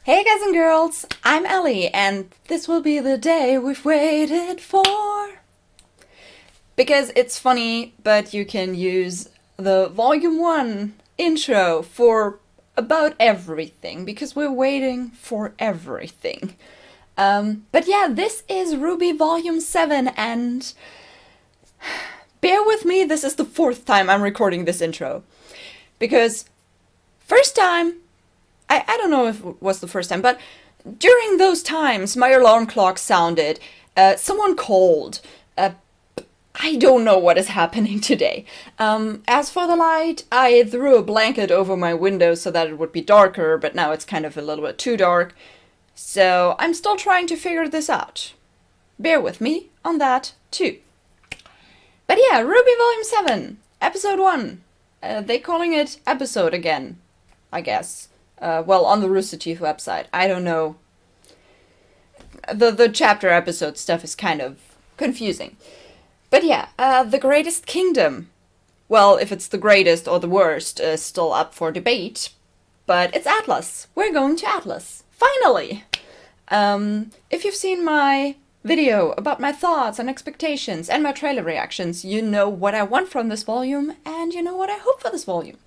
Hey guys and girls, I'm Allie, and this will be the day we've waited for. Because it's funny, but you can use the Volume 1 intro for about everything, because we're waiting for everything. But yeah, this is RWBY Volume 7, and bear with me, this is the 4th time I'm recording this intro. Because first time, I don't know if it was the first time, but during those times my alarm clock sounded, someone called, I don't know what is happening today. As for the light, I threw a blanket over my window so that it would be darker, but now it's kind of a little bit too dark. So I'm still trying to figure this out. Bear with me on that too. But yeah, RWBY Volume 7, Episode 1. They're calling it episode again, I guess. Well, on the Rooster Teeth website. I don't know. The chapter episode stuff is kind of confusing. But yeah, the greatest kingdom. Well, if it's the greatest or the worst is still up for debate. But it's Atlas. We're going to Atlas. Finally! If you've seen my video about my thoughts and expectations and my trailer reactions, you know what I want from this volume and you know what I hope for this volume.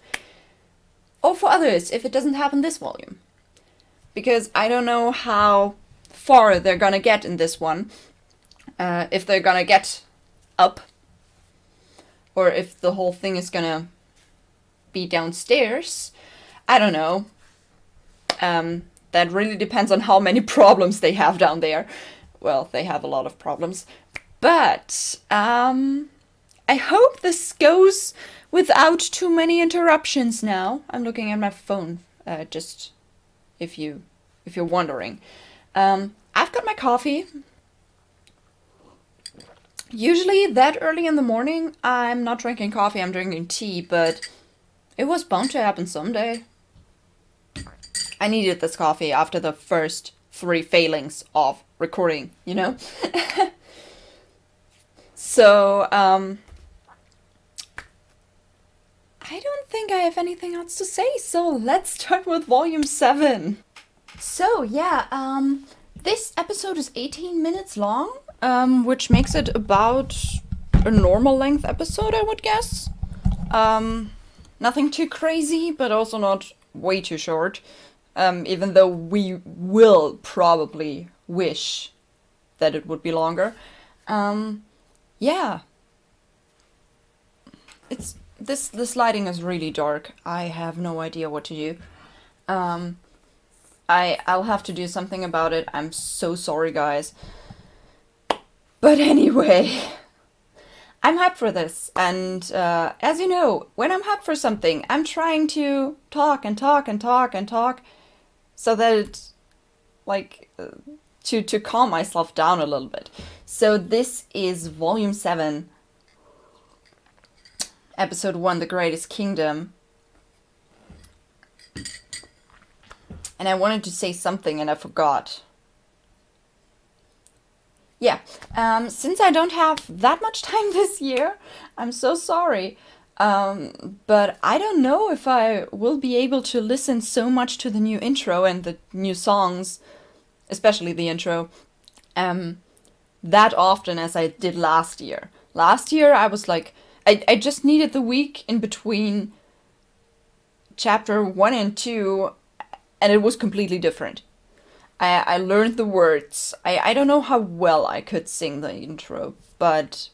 Or for others, if it doesn't happen this volume. Because I don't know how far they're gonna get in this one. If they're gonna get up. Or if the whole thing is gonna be downstairs. I don't know. That really depends on how many problems they have down there. Well, they have a lot of problems. But, I hope this goes without too many interruptions now. I'm looking at my phone, just if you're wondering. I've got my coffee. Usually that early in the morning, I'm not drinking coffee, I'm drinking tea, but it was bound to happen someday. I needed this coffee after the first 3 failings of recording, you know? So, I don't think I have anything else to say, so let's start with Volume 7. So, yeah, this episode is 18 minutes long, which makes it about a normal length episode, I would guess. Nothing too crazy, but also not way too short, even though we will probably wish that it would be longer. Yeah. This lighting is really dark. I have no idea what to do. I'll have to do something about it. I'm so sorry, guys. But anyway, I'm hyped for this. And as you know, when I'm hyped for something, I'm trying to talk and talk and talk and talk so that it's like to calm myself down a little bit. So this is Volume 7. Episode 1, The Greatest Kingdom. And I wanted to say something and I forgot. Yeah, since I don't have that much time this year, I'm so sorry. But I don't know if I will be able to listen so much to the new intro and the new songs, especially the intro, that often as I did last year. Last year I was like, I just needed the week in between chapter 1 and 2, and it was completely different. I learned the words. I don't know how well I could sing the intro, but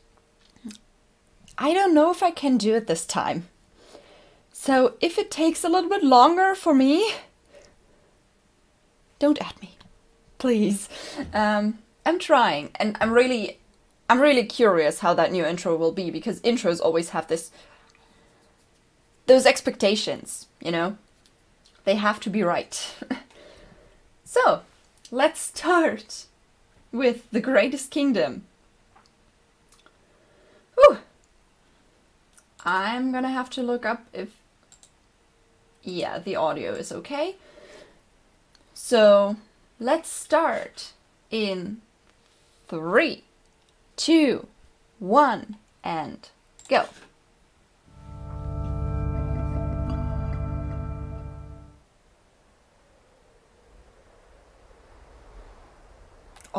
I don't know if I can do it this time. So if it takes a little bit longer for me, don't at me, please. I'm trying, and I'm really curious how that new intro will be, because intros always have those expectations, you know? They have to be right. So, let's start with The Greatest Kingdom. Whew. I'm gonna have to look up if... yeah, the audio is okay. So, let's start in 3, 2, 1, and go.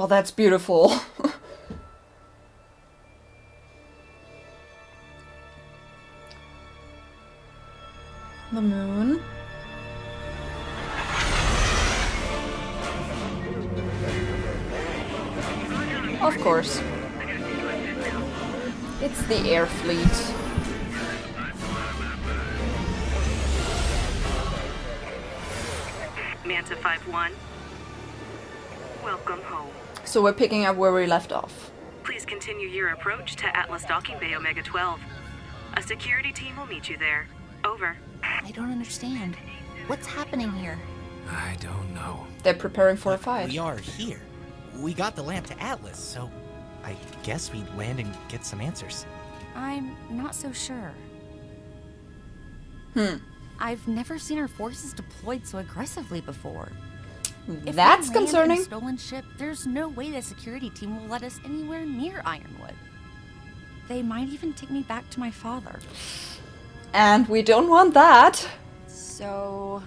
Oh, that's beautiful. The moon. Of course. It's the air fleet. Manta 5-1. Welcome home. So we're picking up where we left off. Please continue your approach to Atlas Docking Bay Omega 12. A security team will meet you there. Over. I don't understand. What's happening here? I don't know. They're preparing for a fight. We are here. We got the lamp to Atlas, so I guess we'd land and get some answers. I'm not so sure. I've never seen our forces deployed so aggressively before. If That's we land concerning. in a stolen ship, there's no way the security team will let us anywhere near Ironwood. They might even take me back to my father. And we don't want that. So...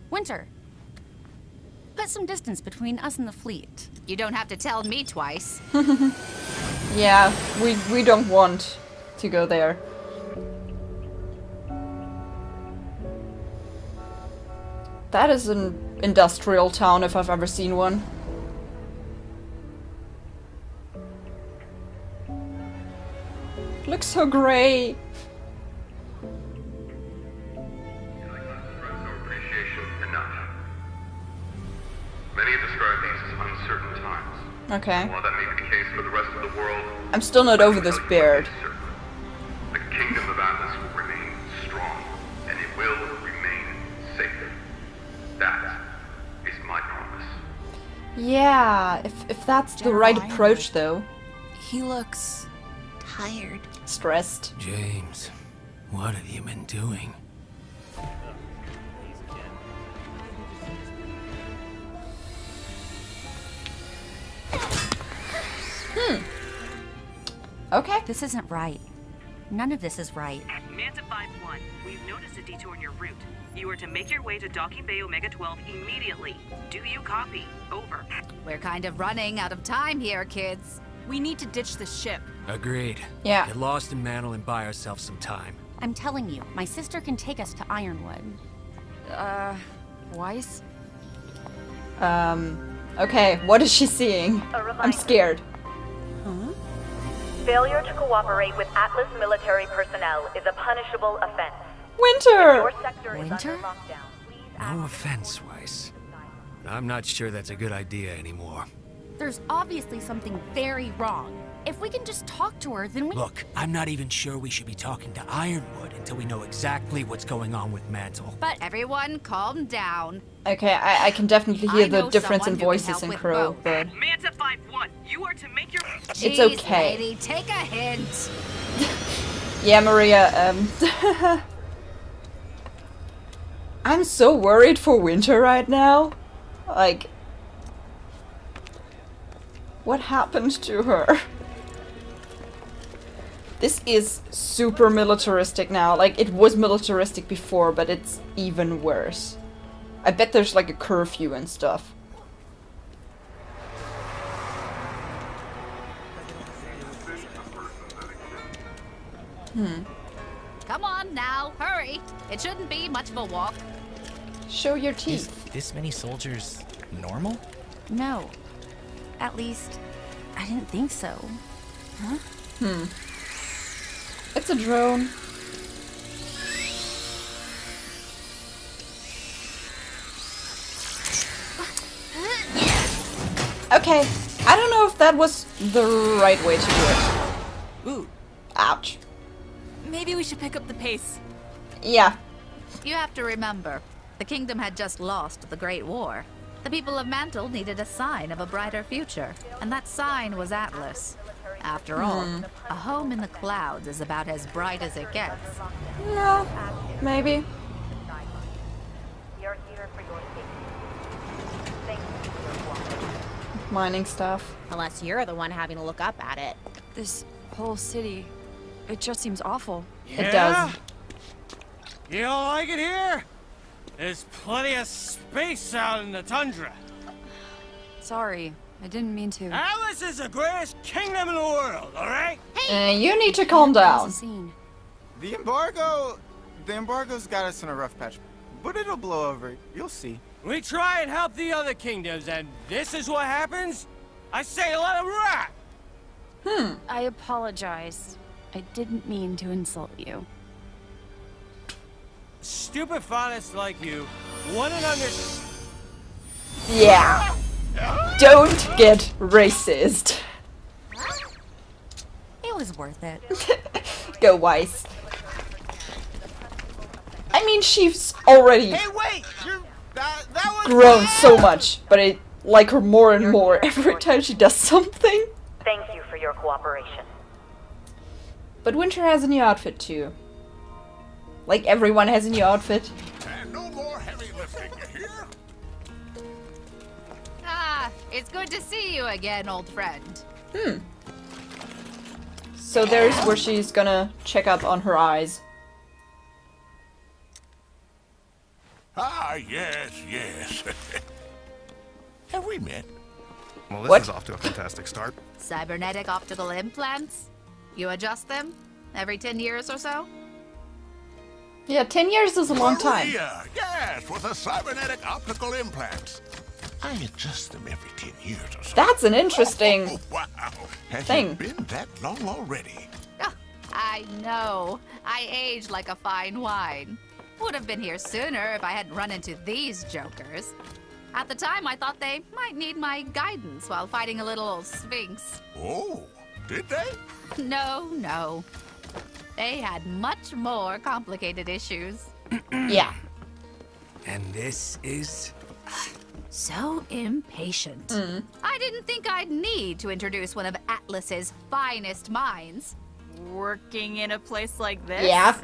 Winter. Put some distance between us and the fleet. You don't have to tell me twice. Yeah, we don't want to go there. That is an industrial town if I've ever seen one. Looks so grey. Many have described these as uncertain times. Okay. While that may be the case for the rest of the world, I'm still not over this beard. the kingdom of Atlas will remain strong, and it will remain safe. That is my promise. Yeah, if that's the right approach though. He looks... tired. Stressed. James, what have you been doing? Okay. This isn't right. None of this is right. Manta 5-1, we've noticed a detour in your route. You are to make your way to Docking Bay Omega 12 immediately. Do you copy? Over. We're kind of running out of time here, kids. We need to ditch the ship. Agreed. Yeah. Get lost in Mantle and buy ourselves some time. I'm telling you, my sister can take us to Ironwood. Weiss? Okay, what is she seeing? I'm scared. Failure to cooperate with Atlas military personnel is a punishable offense. Winter! Your sector is Winter? under lockdown. Please No offense, Weiss. But I'm not sure that's a good idea anymore. There's obviously something very wrong. If we can just talk to her, then we... Look, I'm not even sure we should be talking to Ironwood until we know exactly what's going on with Mantle. But everyone, calm down. Okay, I can definitely hear I the know difference in someone who can voices help in with Crow, both. but... Manta 5-1, you are to make your... It's Jeez, okay. lady, take a hint. Yeah, Maria, I'm so worried for Winter right now. Like... What happened to her? This is super militaristic now. Like, it was militaristic before, but it's even worse. I bet there's like a curfew and stuff. Come on now, hurry. It shouldn't be much of a walk. Show your Is teeth. this many soldiers normal? No. At least, I didn't think so. It's a drone. Okay, I don't know if that was the right way to do it. Ooh, Ouch. maybe we should pick up the pace. Yeah. You have to remember, the kingdom had just lost the Great War. The people of Mantle needed a sign of a brighter future, and that sign was Atlas. After all, a home in the clouds is about as bright as it gets. No, maybe. We are here for your safety. Thank you for your cooperation. Mining stuff. Unless you're the one having to look up at it. This whole city, it just seems awful. It does. You don't like it here? There's plenty of space out in the tundra. Sorry, I didn't mean to. Atlas is the greatest kingdom in the world, alright? You need to calm down. The embargo's got us in a rough patch, but it'll blow over. You'll see. We try and help the other kingdoms, and this is what happens? I say let them rot! I apologize. I didn't mean to insult you. Stupid faunists like you wouldn't understand. Yeah. Don't get racist. It was worth it. Go Weiss. I mean, she's already grown so much, but I like her more and more every time she does something. Thank you for your cooperation. But Winter has a new outfit too. Like everyone has a new outfit. And no more heavy lifting, you hear? Ah, it's good to see you again, old friend. So there's where she's gonna check up on her eyes. Ah, yes, yes. Have we met? Well, this What? is off to a fantastic start. Cybernetic optical implants? You adjust them every 10 years or so? Yeah, 10 years is a long time. Maria, yes, with the cybernetic optical implants. I adjust them every 10 years or so. That's an interesting Wow. Has thing. it been that long already? Oh, I know. I age like a fine wine. Would have been here sooner if I hadn't run into these jokers. At the time, I thought they might need my guidance while fighting a little sphinx. Oh, did they? No. They had much more complicated issues. Yeah. And this is... So impatient. I didn't think I'd need to introduce one of Atlas's finest minds. Working in a place like this? Yeah.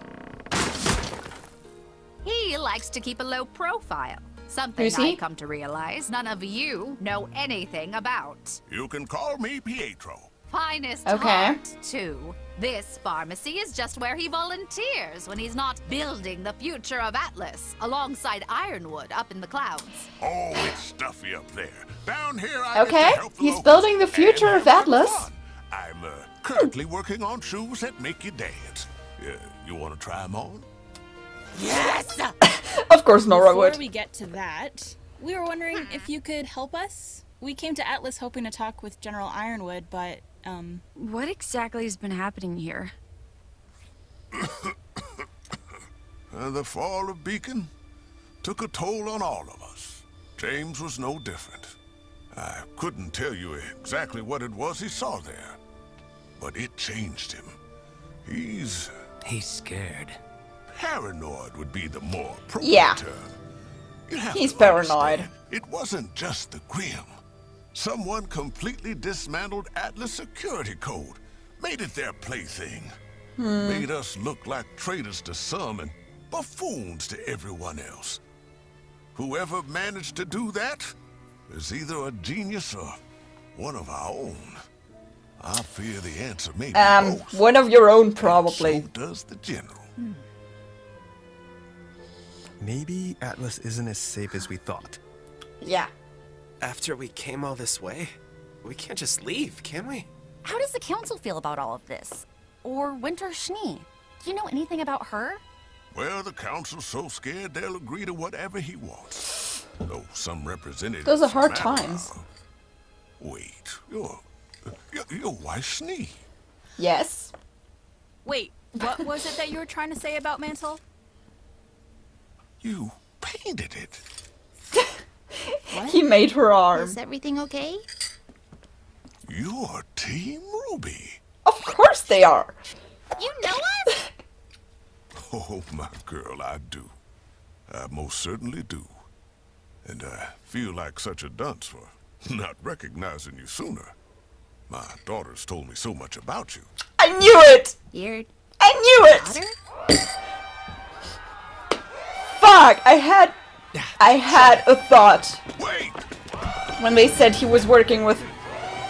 He likes to keep a low profile. Something Who's he? I've come to realize none of you know anything about. You can call me Pietro. Finest Okay. heart, too. This pharmacy is just where he volunteers when he's not building the future of Atlas alongside Ironwood up in the clouds. Oh, it's stuffy up there. Down here, I Okay, get to help the he's locals building the and future have of some Atlas. fun. I'm currently working on shoes that make you dance. You want to try them on? Yes! Of course Nora would. Before we get to that, we were wondering if you could help us. We came to Atlas hoping to talk with General Ironwood, but, What exactly has been happening here? The fall of Beacon took a toll on all of us. James was no different. I couldn't tell you exactly what it was he saw there, but it changed him. He's scared. Paranoid would be the more appropriate Yeah. term. You have He's to paranoid. understand, it wasn't just the Grim. Someone completely dismantled Atlas security code, made it their plaything, made us look like traitors to some and buffoons to everyone else. Whoever managed to do that is either a genius or one of our own. I fear the answer may be both. One of your own, probably. So does the general. Maybe Atlas isn't as safe as we thought. Yeah. After we came all this way, we can't just leave, can we? How does the council feel about all of this? Or Winter Schnee? Do you know anything about her? Well, the council's so scared they'll agree to whatever he wants. Though some representatives... Those are hard from times. Alabama- Wait, you're Weiss Schnee. Yes. wait, what was it that you were trying to say about Mantle? You painted it. He made her arm. Is everything okay? You're Team RWBY. Of course they are. You know us? Oh, my girl, I do. I most certainly do. And I feel like such a dunce for not recognizing you sooner. My daughter's told me so much about you. I knew it! I knew it! Fuck! I had a thought. Wait! When they said he was working with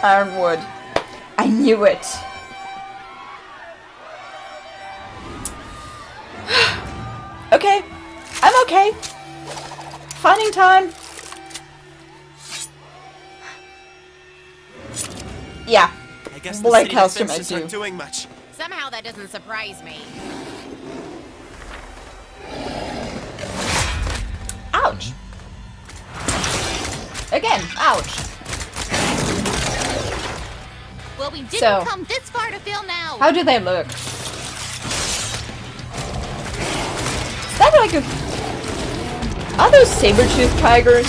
Ironwood. I knew it. Okay. I'm okay. Finding time. Yeah. I guess the Black city costume defenses I do. aren't doing much. Somehow that doesn't surprise me. Ouch. Again, ouch. Well, we didn't So, come this far to fail now. How do they look? Is that like a... Are those saber-toothed tigers?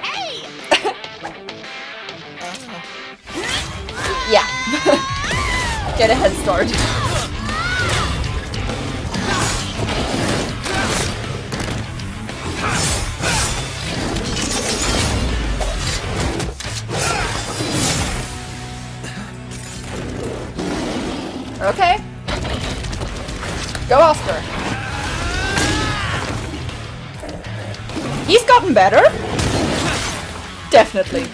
Hey! Yeah. Get a head start. Okay. Go, Oscar. He's gotten better. Definitely.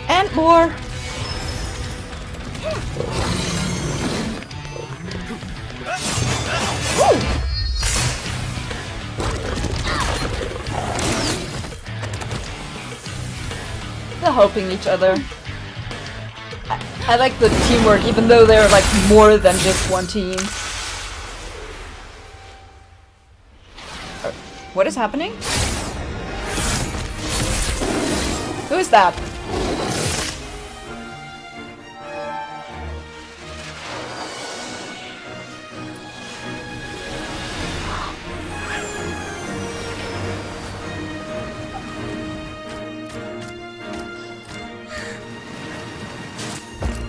And more. Ooh. They're helping each other. I like the teamwork, even though they're like more than just one team. What is happening? Who is that?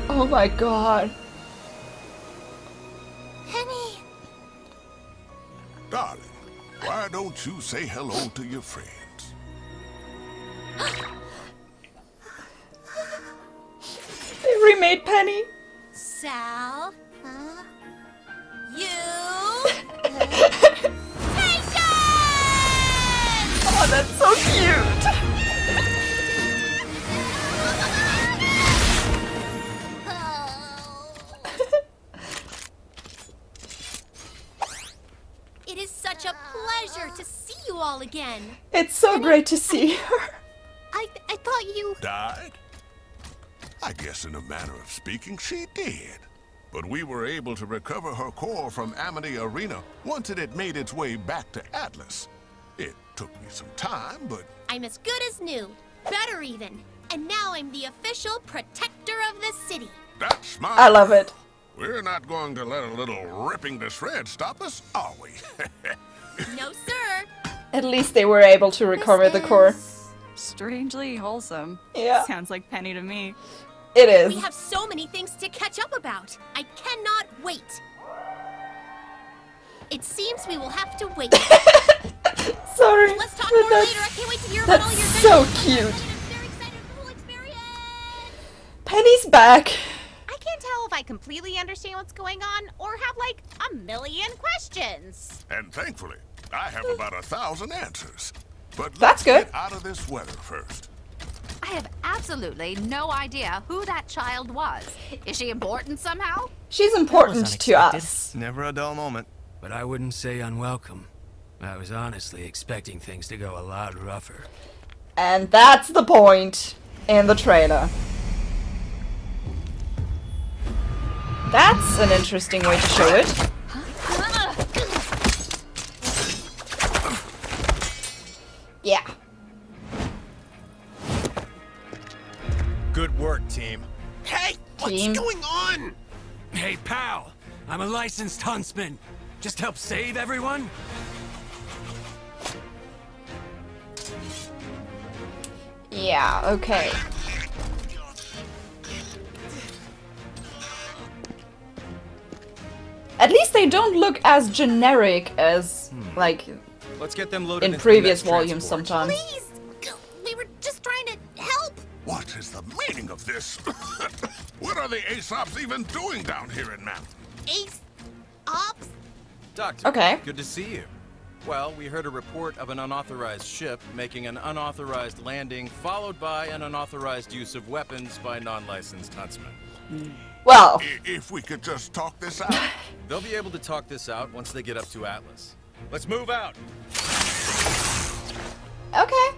Oh my god. Penny! Darling, why don't you say hello to your friends? They remade Penny. Sal? Huh? You? Oh, that's so cute. It is such a pleasure to see you all again. It's so great to see her. I thought you... Died? I guess in a manner of speaking, she did. But we were able to recover her core from Amity Arena once it had made its way back to Atlas. It took me some time, but... I'm as good as new. Better even. And now I'm the official protector of the city. That's smart. I love it. We're not going to let a little ripping to shreds stop us, are we? No, sir. At least they were able to recover the core. Strangely wholesome. Yeah. Sounds like Penny to me. It is. We have so many things to catch up about. I cannot wait. It seems we will have to wait. Sorry. Let's talk but more later. I can't wait to hear about all your That's so cute. Penny's back. I can't tell if I completely understand what's going on or have like a million questions. And thankfully, I have about 1,000 answers. But That's let's good. get out of this weather first. I have absolutely no idea who that child was. Is she important somehow? She's important to us. Never a dull moment. But I wouldn't say unwelcome. I was honestly expecting things to go a lot rougher. And that's the point in the trailer. That's an interesting way to show it. Yeah. Good work, team. Hey, what's Team. going on? Hey, pal! I'm a licensed huntsman. Just help save everyone? Yeah, okay. At least they don't look as generic as, like, Let's get them loaded in into previous the next volumes transport. sometimes. We were just trying to help. What is the meaning of this? What are the Aesops even doing down here in Mountain? Ace. Ops. Doctor, Okay. good to see you. Well, we heard a report of an unauthorized ship making an unauthorized landing, followed by an unauthorized use of weapons by non-licensed huntsmen. Well, if we could just talk this out. They'll be able to talk this out once they get up to Atlas. Let's move out. Okay.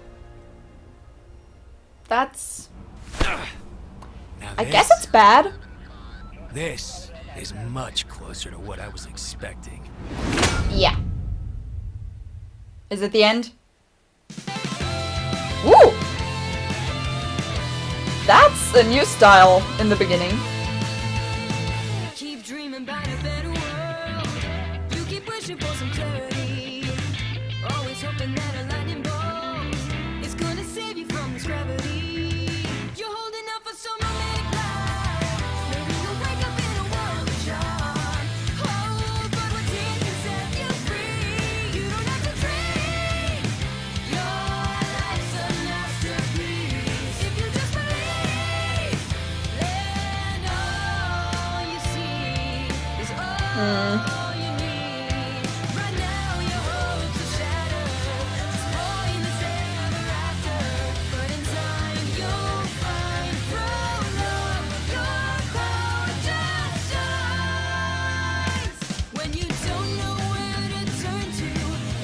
That's... Now I guess it's bad. This is much closer to what I was expecting. Yeah. Is it the end? Woo! That's a new style in the beginning. Keep dreaming about a better world. You keep wishing for some clarity. Always hoping that a lightning bolt is gonna save you from this gravity. You're holding out for some romantic life. Maybe you'll wake up in a world of charm. Oh, but what's in can set you free. You don't have to dream. Your life's a masterpiece. If you just believe, then all you see is all you need. Right now your hopes are shattered. Just boy in the same ever after. But in time you'll find through love your power just shines. When you don't know where to turn to,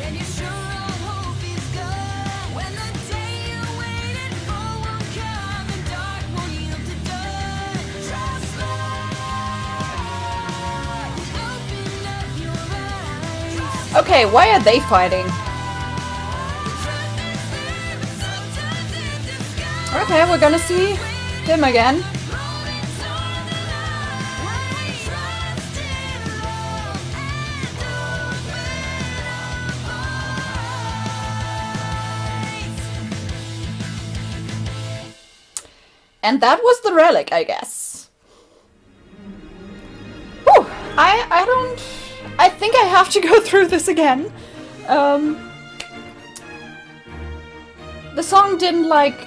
and you're sure all hope is gone. When the day you waited for won't come, and dark won't yield to dawn. Trust love. Open up your eyes. Okay, why are they fighting? Okay, we're gonna see him again. And that was the relic, I guess. Whew, I think I have to go through this again. The song didn't like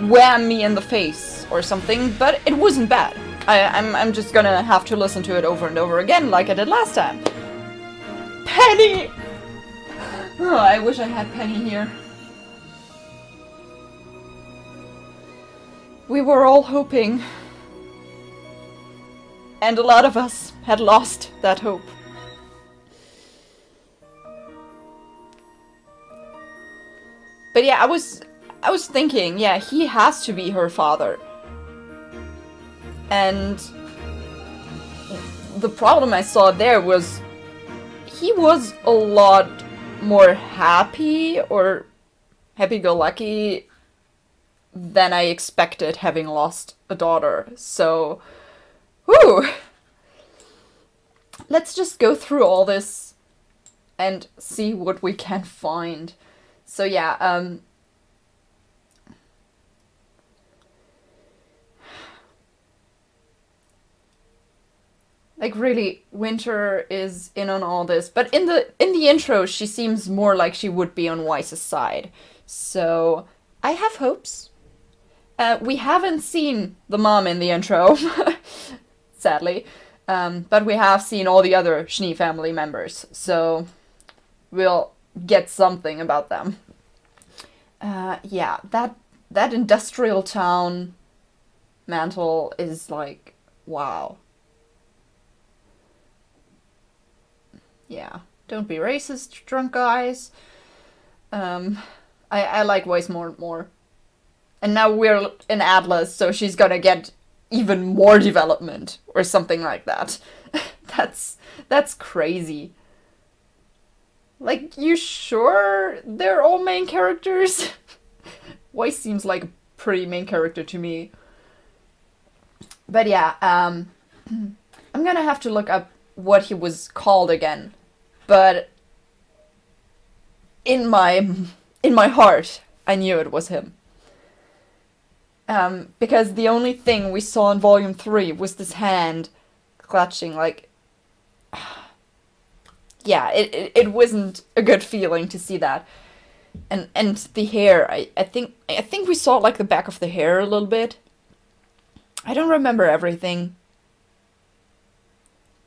wham me in the face or something, but it wasn't bad. I'm just gonna have to listen to it over and over again like I did last time. Penny! Oh, I wish I had Penny here. We were all hoping. And a lot of us had lost that hope. But yeah, I was thinking, yeah, he has to be her father. And the problem I saw there was he was a lot more happy or happy-go-lucky than I expected having lost a daughter. So, whew! Let's just go through all this and see what we can find. So yeah, like really, Winter is in on all this, but in the intro, she seems more like she would be on Weiss's side. So I have hopes. We haven't seen the mom in the intro, sadly, but we have seen all the other Schnee family members, so we'll get something about them. Yeah, that industrial town mantle is like, wow. Yeah, don't be racist, drunk guys. I like Weiss more and more. And now we're in Atlas, so she's gonna get even more development, or something like that. That's crazy. Like, you sure they're all main characters? Weiss seems like a pretty main character to me. But yeah, I'm gonna have to look up what he was called again. But in my heart, I knew it was him. Because the only thing we saw in Volume 3 was this hand clutching, like... Yeah, it wasn't a good feeling to see that. And the hair, I think we saw like the back of the hair a little bit. I don't remember everything.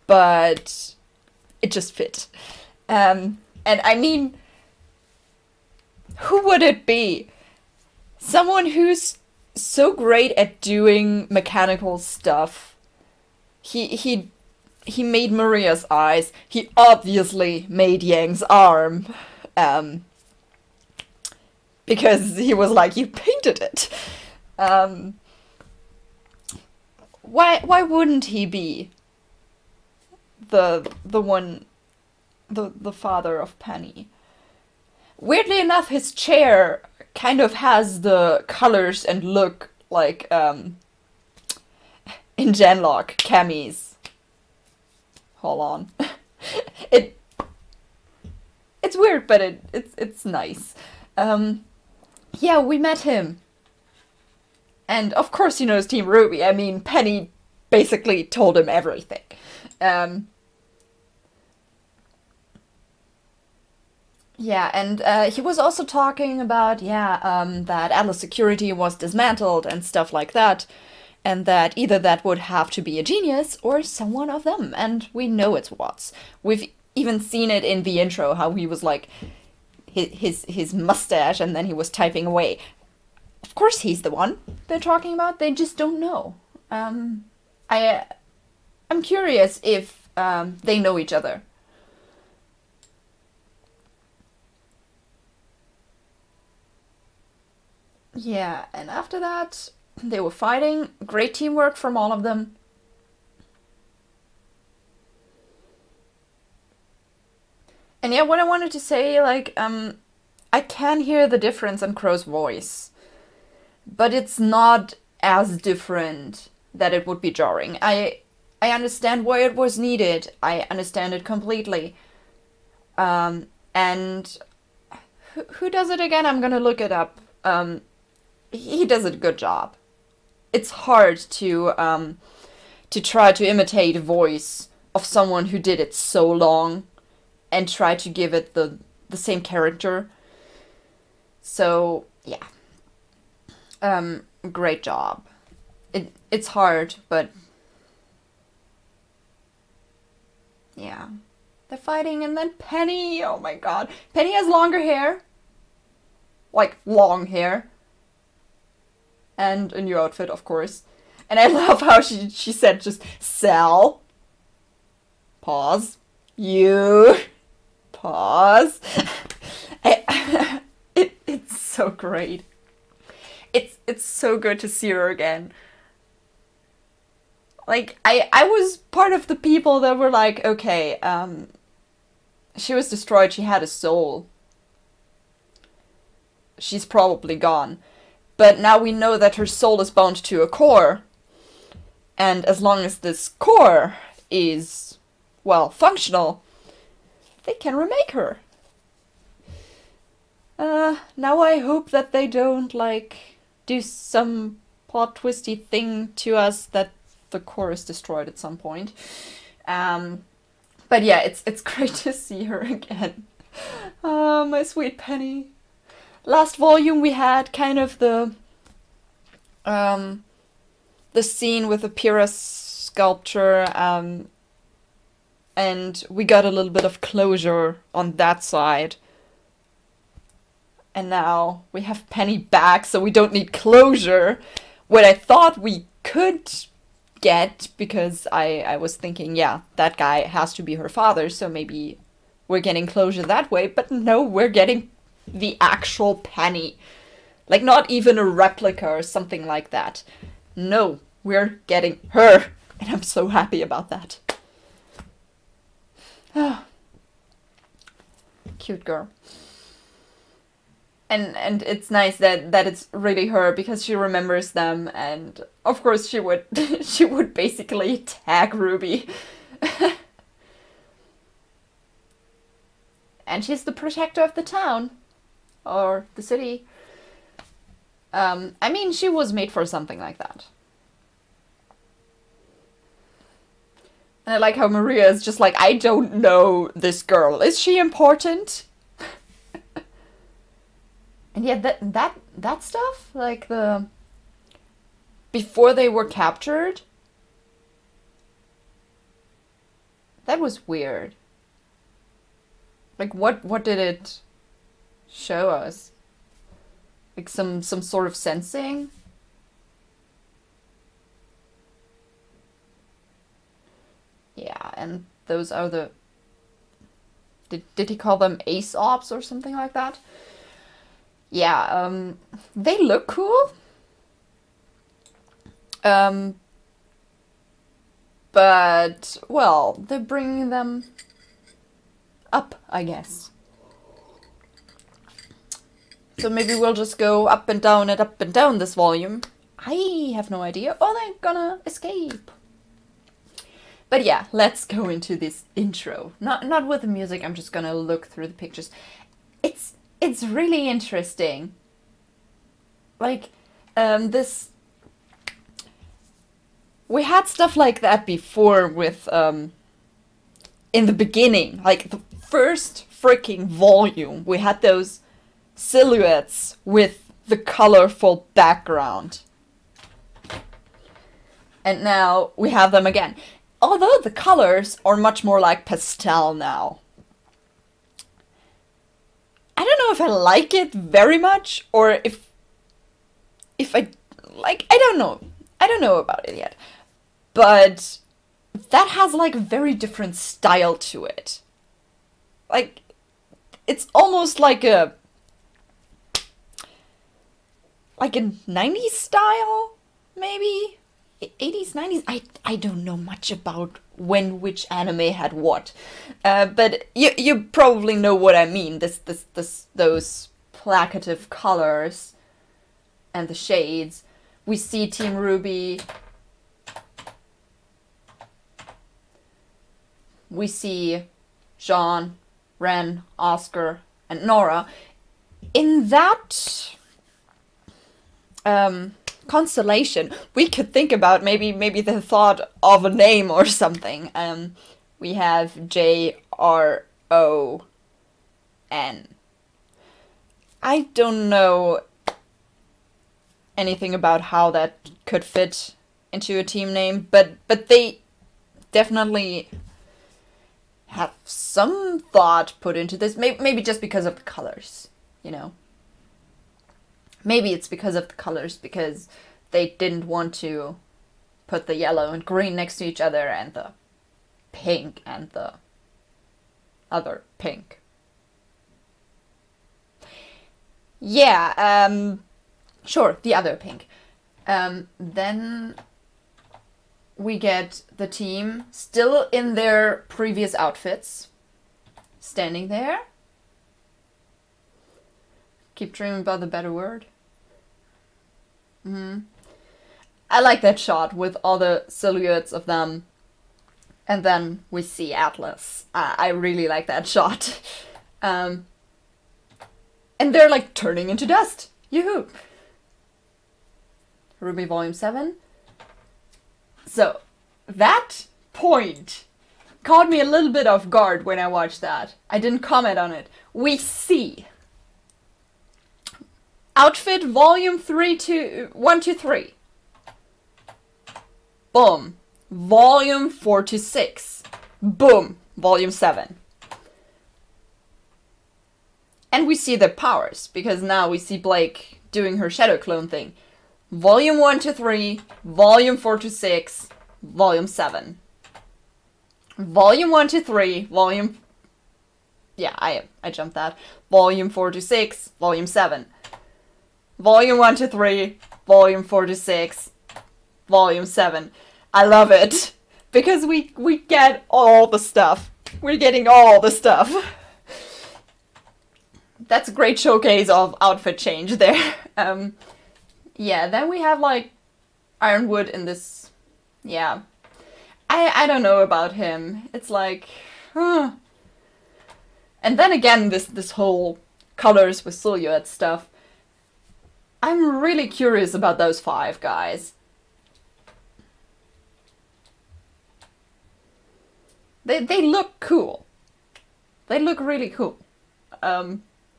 But it just fit. And I mean, who would it be? Someone who's so great at doing mechanical stuff. He made Maria's eyes. He obviously made Yang's arm. Because he was like, you painted it. Why wouldn't he be the father of Penny? Weirdly enough, his chair kind of has the colors and look like in Genlock Cammy's. Hold on. It's weird, but it's nice. Yeah, we met him. And of course he knows Team RWBY. I mean, Penny basically told him everything. Yeah, and he was also talking about, that Atlas Security was dismantled and stuff like that. And that either that would have to be a genius or someone of them. And we know it's Watts. We've even seen it in the intro, how he was like, his mustache, and then he was typing away. Of course he's the one they're talking about, they just don't know. I'm curious if they know each other. Yeah, and after that, they were fighting. Great teamwork from all of them. And yeah, what I wanted to say, like, I can hear the difference in Crow's voice. But it's not as different that it would be jarring. I understand why it was needed. I understand it completely. And who does it again? I'm gonna look it up. He does a good job. It's hard to try to imitate a voice of someone who did it so long and try to give it the same character. So yeah. Great job. It's hard, but yeah. They're fighting, and then Penny, oh my god. Penny has longer hair. Like, long hair. And a new outfit, of course. And I love how she said just, Sal. Pause. You. Pause. It's so great. It's so good to see her again. Like, I was part of the people that were like, okay, she was destroyed, she had a soul. She's probably gone. But now we know that her soul is bound to a core. And as long as this core is, well, functional, they can remake her. Now I hope that they don't, like, do some plot twisty thing to us that the core is destroyed at some point. But yeah, it's great to see her again. My sweet Penny. Last volume we had kind of the scene with the Pyrrhus sculpture, and we got a little bit of closure on that side. And now we have Penny back, so we don't need closure. What I thought we could get, because I was thinking, yeah, that guy has to be her father, so maybe we're getting closure that way. But no, we're getting the actual Penny. Like, not even a replica or something like that. No, we're getting her. And I'm so happy about that. Cute girl. And it's nice that it's really her, because she remembers them, and of course she would she would basically tag RWBY. And she's the protector of the town. Or the city. I mean, she was made for something like that. And I like how Maria is just like, I don't know this girl. Is she important? And yeah, that stuff, like before they were captured, that was weird. Like, what did it show us? Like some sort of sensing? Yeah, and those are the... Did he call them ace ops or something like that? Yeah, they look cool. But, well, they're bringing them up, I guess. So maybe we'll just go up and down and up and down this volume. I have no idea. Oh, they're gonna escape. But yeah, let's go into this intro. Not with the music, I'm just gonna look through the pictures. It's really interesting. Like, this... We had stuff like that before with, in the beginning. Like, the first freaking volume, we had those silhouettes with the colorful background. And now we have them again. Although the colors are much more like pastel now. I don't know if I like it very much, or if I like, I don't know. I don't know about it yet. But that has like a very different style to it. Like, it's almost like a 90s style, maybe? 80s, 90s? I don't know much about when which anime had what. But you probably know what I mean. Those placative colors and the shades. We see Team RWBY. We see Jean, Ren, Oscar, and Nora. In that constellation, we could think about maybe the thought of a name or something. We have J-R-O-N. I don't know anything about how that could fit into a team name, but they definitely have some thought put into this. Maybe just because of the colors, you know. Maybe it's because of the colors, because they didn't want to put the yellow and green next to each other and the pink and the other pink. Yeah, sure, the other pink. Then we get the team still in their previous outfits, standing there. Keep dreaming about the better word. I like that shot with all the silhouettes of them. And then we see Atlas. I really like that shot. And they're like turning into dust. Yoo-hoo! RWBY Volume 7. So, that point caught me a little bit off guard when I watched that. I didn't comment on it. We see Outfit Volume 1 to 3. Boom. Volume 4 to 6. Boom. Volume 7. And we see the powers, because now we see Blake doing her shadow clone thing. Volume 1 to 3, Volume 4 to 6, Volume 7. Volume 1 to 3, Volume... Yeah, I jumped that. Volume 4 to 6, Volume 7. Volume 1 to 3, Volume 4 to 6, Volume 7. I love it, because we get all the stuff. We're getting all the stuff. That's a great showcase of outfit change there. Yeah, then we have like Ironwood in this. Yeah, I don't know about him. It's like, and then again this whole colors with silhouette stuff. I'm really curious about those 5 guys. They look cool. They look really cool.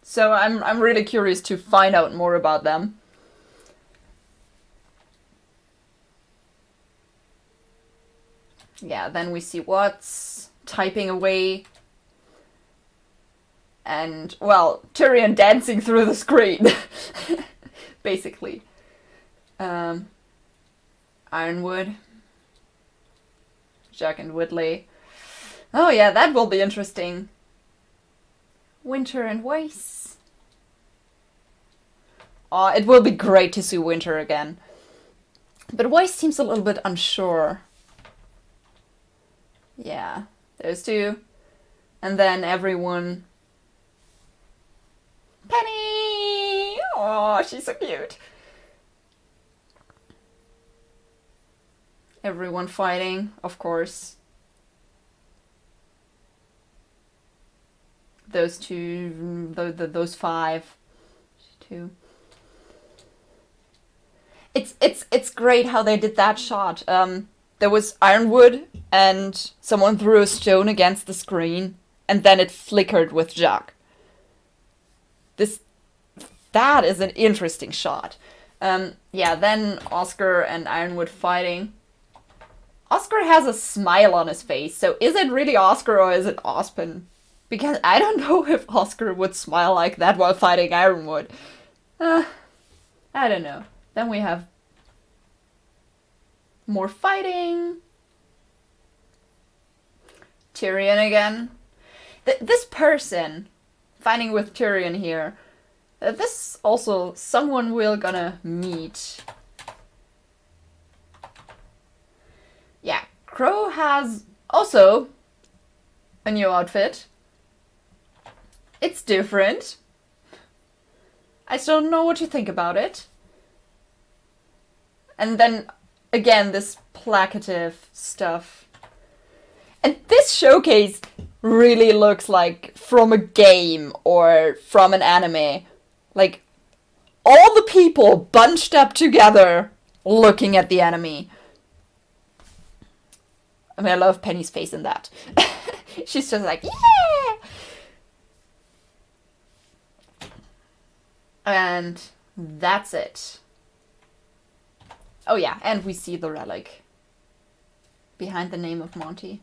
So I'm really curious to find out more about them. Yeah, then we see Watts typing away. and, well, Tyrion dancing through the screen, basically. Ironwood. Jack and Whitley. Oh yeah, that will be interesting. Winter and Weiss. Oh, it will be great to see Winter again. But Weiss seems a little bit unsure. Yeah, those two. And then everyone. Penny! Oh, she's so cute. Everyone fighting, of course. Those two, those five. Two. It's great how they did that shot. There was Ironwood and someone threw a stone against the screen and then it flickered with Jack. That is an interesting shot. Yeah, then Oscar and Ironwood fighting. Oscar has a smile on his face, so is it really Oscar or is it Ospen? Because I don't know if Oscar would smile like that while fighting Ironwood. I don't know. Then we have more fighting. Tyrion again. This person fighting with Tyrion here. This also someone we're gonna meet. Yeah, Crow has also a new outfit. It's different. I still don't know what to think about it. And then, again, this placative stuff. And this showcase really looks like from a game or from an anime. Like, all the people bunched up together looking at the enemy. I mean, I love Penny's face in that. She's just like, yeah! And that's it. Oh yeah, and we see the relic behind the name of Monty.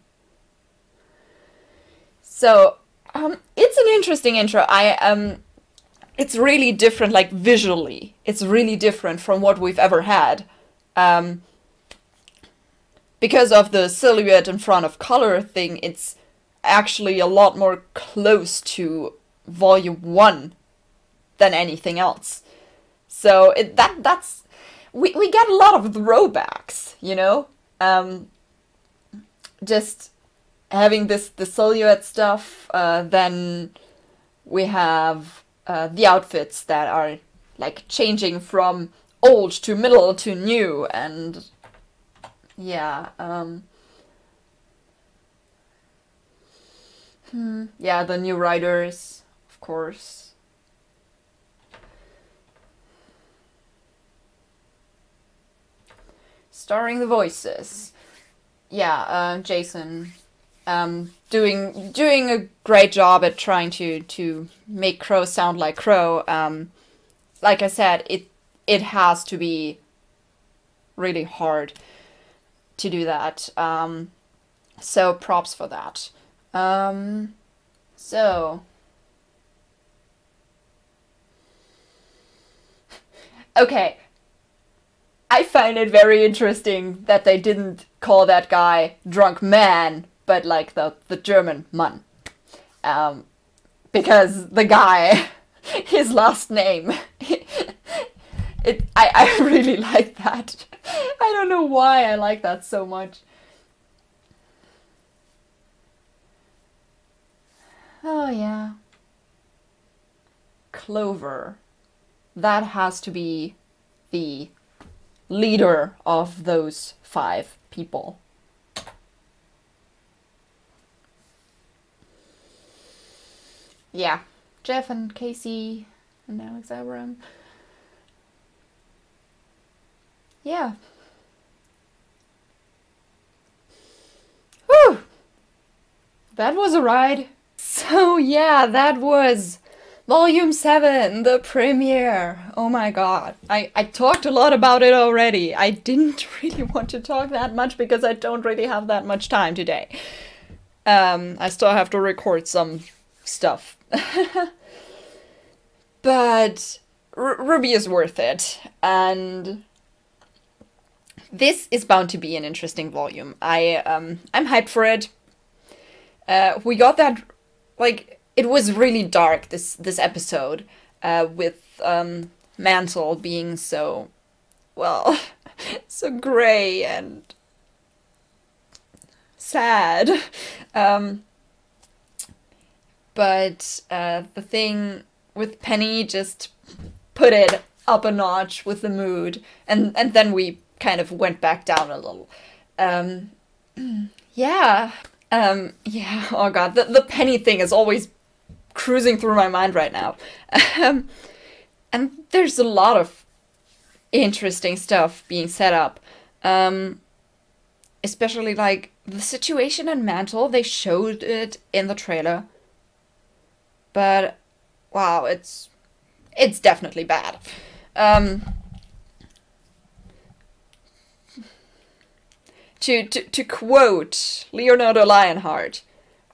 So, it's an interesting intro. It's really different, like visually. It's really different from what we've ever had. Because of the silhouette in front of color thing, it's actually a lot more close to Volume 1 than anything else. So we get a lot of throwbacks, you know? Just having the silhouette stuff, then we have the outfits that are like changing from old to middle to new, and yeah, yeah, the new riders, of course. Starring the voices. Yeah, Jason doing a great job at trying to make Crow sound like Crow. Like I said, it has to be really hard to do that. So props for that. So okay. I find it very interesting that they didn't call that guy Drunk Man, but like the German Mann. Because the guy, his last name, I really like that. I don't know why I like that so much. Oh yeah. Clover. That has to be the leader of those 5 people. Yeah, Jeff and Casey and Alex Abraham. Yeah. Whew! That was a ride. So yeah, that was Volume 7, the premiere. Oh my god. I talked a lot about it already. I didn't really want to talk that much because I don't really have that much time today. I still have to record some stuff. But Ruby is worth it, and this is bound to be an interesting volume. I'm hyped for it. We got that, like, it was really dark this episode, with Mantle being so, well, so grey and sad. But the thing with Penny just put it up a notch with the mood, and then we kind of went back down a little. Yeah, oh god, the Penny thing is always cruising through my mind right now. And there's a lot of interesting stuff being set up. Especially, like, the situation in Mantle, they showed it in the trailer. But, wow, it's definitely bad. To quote Leonardo Lionheart,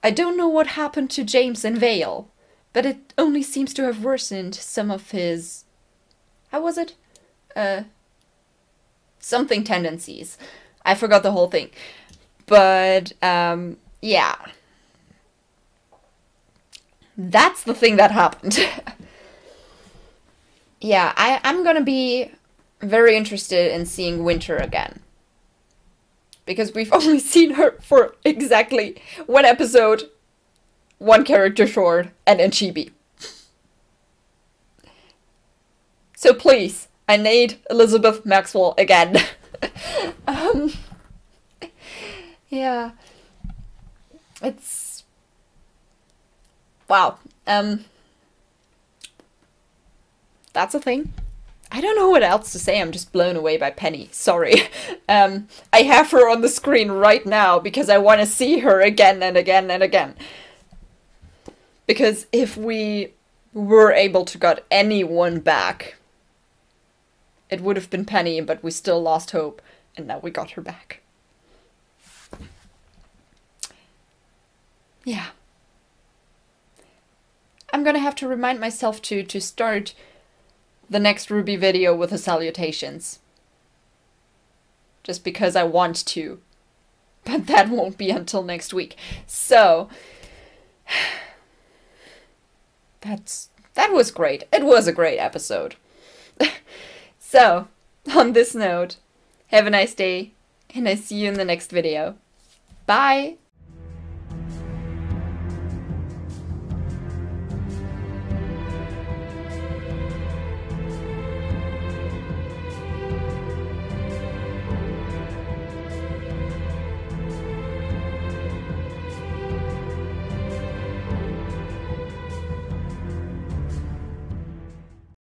"I don't know what happened to James in Vale, but it only seems to have worsened some of his... how was it? Something tendencies." I forgot the whole thing. But, yeah. That's the thing that happened. Yeah, I'm gonna be very interested in seeing Winter again. Because we've only seen her for exactly one episode, one character short, and in Chibi. So please, I need Elizabeth Maxwell again. Yeah. It's... wow. That's a thing. I don't know what else to say, I'm just blown away by Penny, sorry. I have her on the screen right now because I want to see her again and again and again. Because if we were able to get anyone back, it would have been Penny, but we still lost hope, and now we got her back. Yeah. I'm gonna have to remind myself to start the next RWBY video with the salutations. Just because I want to. But that won't be until next week. So, that was great. It was a great episode. So, on this note, have a nice day, and I see you in the next video. Bye!